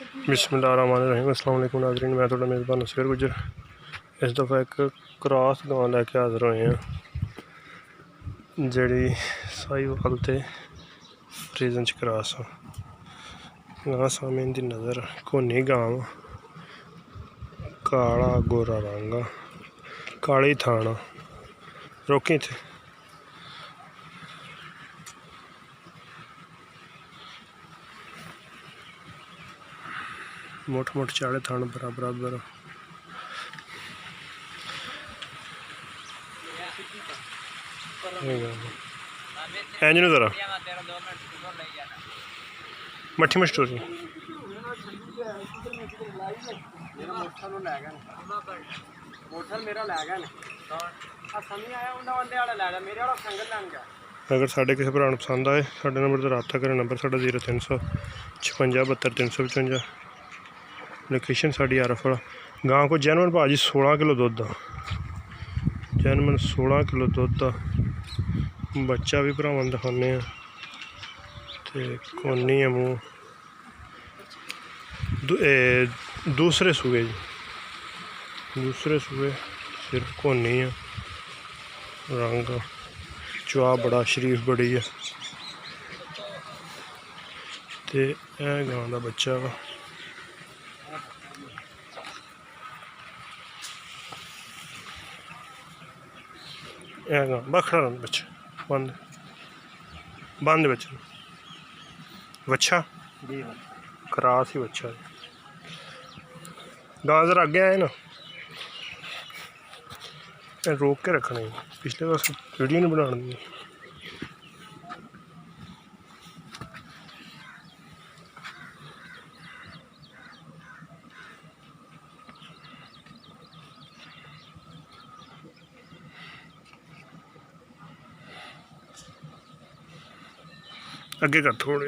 बिस्मिल्लाहिर्रहमानिर्रहीम। अस्सलाम वालेकुम नाज़रीन, मैं थोड़ा मेज़बान असगर गुजर इस दफ़ा एक क्रास गां लैके हाज़र होए हैं जिहड़ी साहिवाल ते फ्रीजन च क्रास गां सामने दी नज़र कोनी गां काला गोरा रंग काली थाना रोकी थे मोट मोट चाड़े थान बराबर इंजन जरा मट्ठी मस्टोरी अगर साढ़े किसी भरा पसंद आए साढ़े नंबर पर रब्ता करें। नंबर साढ़ा 0356 72 355। लोकेशन साड़ी आरफ वाला। गां को जैनवन भाजी 16 किलो दुध जैनवन 16 किलो दुध बच्चा भी भरावां दिखाने तो कोनी है मूँह दूसरे सूए जी दूसरे सूए सिर्फ कोनी है रंग चुआ बड़ा शरीफ बड़ी है तो यह गां का बच्चा वा बखड़ा रंग बच्चा बंद बच्चा बच्चा क्रास ही बच्चा गां जरा अगे आए ना रोक के रखना है पिछले बस वीडियो नहीं बनाने दी। अगे कर थोड़े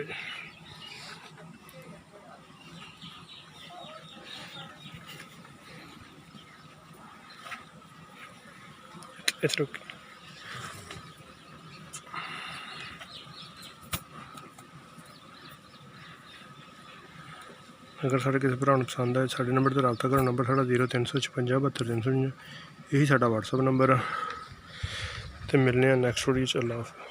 इस रुक अगर साढ़े किसी भरा पसंद आए साढ़े नंबर पर रब्ता करो। नंबर साढ़ा 0356 72 355 यही साढ़ा व्हाट्सअप नंबर है। तो मिलने नेक्स्ट वीडियो च। अल्लाह हाफ़िज़।